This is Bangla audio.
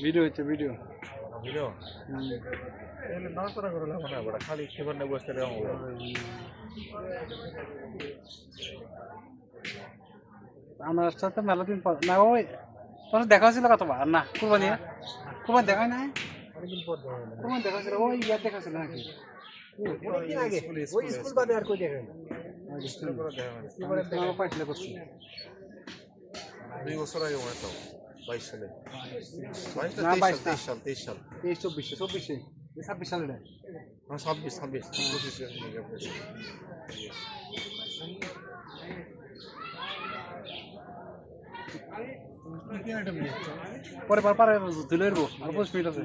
ভিডিও হচ্ছে ভিডিও ভিডিও এলে নড়াচড়া করে লাভ না বড় খালি খেবার না বসতে দেওয়া হবে আমার সাথে মেলা দিন পর না ওই তোর দেখা হয়েছিল কতবার না কুরবানি কুরবানি দেখায় না অনেকদিন পর কুরবানি দেখা হয়েছিল ওই ইয়ার দেখা হয়েছিল নাকি অনেকদিন আগে ওই স্কুল বাদে আর কই দেখেন আমার পাইছিল করছি 2 বছর আগে মনে তো 22 সালে 22 না, 23 সাল 23 সাল 24 26 সালে না 26 পরে পারে দিলে আর 5 মিনিট আছে